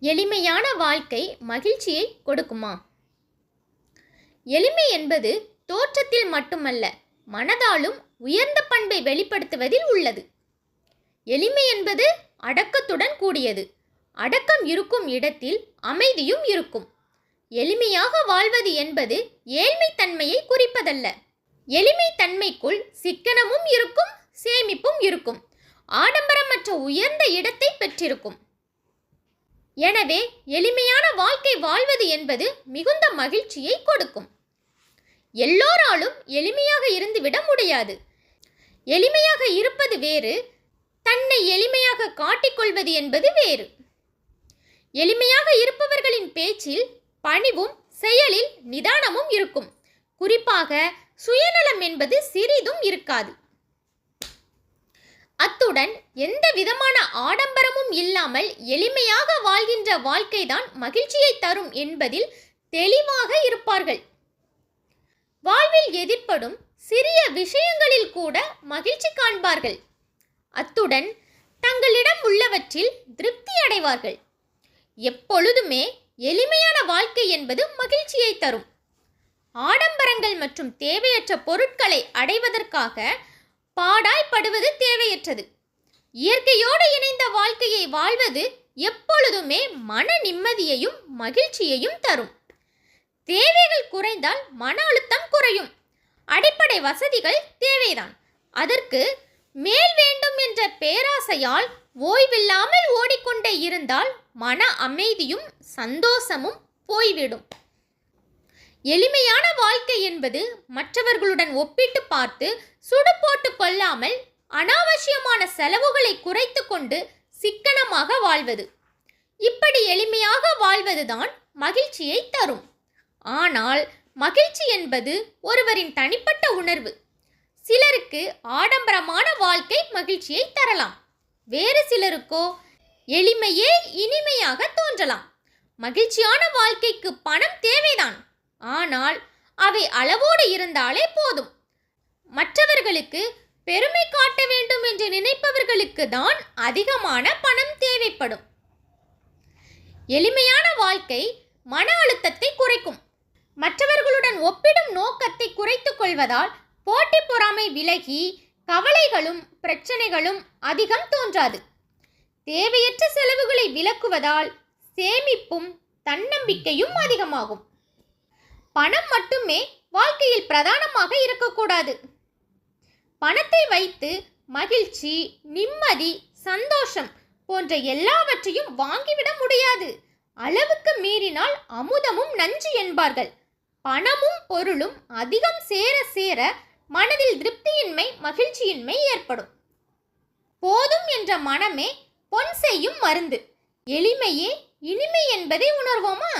எளிமையான வாழ்க்கை மகிழ்ச்சியை கொடுக்குமா? எளிமை என்பது தோற்றத்தில் மட்டுமல்ல, மனதாலும் உயர்ந்த பண்பை வெளிப்படுத்துவதில் உள்ளது. எளிமை என்பது அடக்கத்துடன் கூடியது. அடக்கம் இருக்கும் இடத்தில் அமைதியும் இருக்கும். எளிமையாக வாழ்வது என்பது ஏழ்மை தன்மையை குறிப்பதல்ல. எளிமை தன்மைக்குள் சிக்கனமும் இருக்கும், சேமிப்பும் இருக்கும். ஆடம்பரமற்ற உயர்ந்த இடத்தை பெற்றிருக்கும். எனவே எளிமையான வாழ்க்கை வாழ்வது என்பது மிகுந்த மகிழ்ச்சியை கொடுக்கும். எல்லோராலும் எளிமையாக இருந்துவிட முடியாது. எளிமையாக இருப்பது வேறு, தன்னை எளிமையாக காட்டிக்கொள்வது என்பது வேறு. எளிமையாக இருப்பவர்களின் பேச்சில் பணிவும் செயலில் நிதானமும் இருக்கும். குறிப்பாக சுயநலம் என்பது சிறிதும் இருக்காது. அத்துடன் எந்த விதமான ஆடம்பரமும் இல்லாமல் எளிமையாக வாழ்கின்ற வாழ்க்கைதான் மகிழ்ச்சியை தரும் என்பதில் தெளிவாக இருப்பார்கள். வாழ்வில் எதிர்ப்படும் சிறிய விஷயங்களில் கூட மகிழ்ச்சி காண்பார்கள். அத்துடன் தங்களிடம் உள்ளவற்றில் திருப்தி அடைவார்கள். எப்பொழுதுமே எளிமையான வாழ்க்கை என்பது மகிழ்ச்சியை தரும். ஆடம்பரங்கள் மற்றும் தேவையற்ற பொருட்களை அடைவதற்காக பாடாய்ப்படுவது தேவையற்றது. இயற்கையோடு இணைந்த வாழ்க்கையை வாழ்வது எப்பொழுதுமே மன நிம்மதியையும் மகிழ்ச்சியையும் தரும். தேவைகள் குறைந்தால் மன அழுத்தம் குறையும். அடிப்படை வசதிகள் தேவைதான். அதற்கு மேல் வேண்டும் என்ற பேராசையால் ஓய்வில்லாமல் ஓடிக்கொண்டே இருந்தால் மன அமைதியும் சந்தோஷமும் போய்விடும். எளிமையான வாழ்க்கை என்பது மற்றவர்களுடன் ஒப்பிட்டு பார்த்து சுடு போட்டு கொள்ளாமல் அனாவசியமான செலவுகளை குறைத்து கொண்டு சிக்கனமாக வாழ்வது. இப்படி எளிமையாக வாழ்வதுதான் மகிழ்ச்சியை தரும். ஆனால் மகிழ்ச்சி என்பது ஒருவரின் தனிப்பட்ட உணர்வு. சிலருக்கு ஆடம்பரமான வாழ்க்கை மகிழ்ச்சியை தரலாம். வேறு சிலருக்கோ எளிமையே இனிமையாக தோன்றலாம். மகிழ்ச்சியான வாழ்க்கைக்கு பணம் தேவைதான். ஆனால் அவை அளவோடு இருந்தாலே போதும். மற்றவர்களுக்கு பெருமை காட்ட வேண்டும் என்று நினைப்பவர்களுக்கு தான் அதிகமான பணம் தேவைப்படும். எளிமையான வாழ்க்கை மன அழுத்தத்தை குறைக்கும். மற்றவர்களுடன் ஒப்பிடும் நோக்கத்தை குறைத்துக் கொள்வதால் போட்டி பொறாமை விலகி கவலைகளும் பிரச்சனைகளும் அதிகம் தோன்றாது. தேவையற்ற செலவுகளை விலக்குவதால் சேமிப்பும் தன்னம்பிக்கையும் அதிகமாகும். பணம் மட்டுமே வாழ்க்கையில் பிரதானமாக இருக்கக்கூடாது. பணத்தை வைத்து மகிழ்ச்சி, நிம்மதி, சந்தோஷம் போன்ற எல்லாவற்றையும் வாங்கிவிட முடியாது. அளவுக்கு மீறினால் அமுதமும் நஞ்சு என்பார்கள். பணமும் பொருளும் அதிகம் சேர சேர மனதில் திருப்தியின்மை, மகிழ்ச்சியின்மை ஏற்படும். போதும் என்ற மனமே பொன் செய்யும் மருந்து. எளிமையே இனிமை என்பதை உணர்வோமா?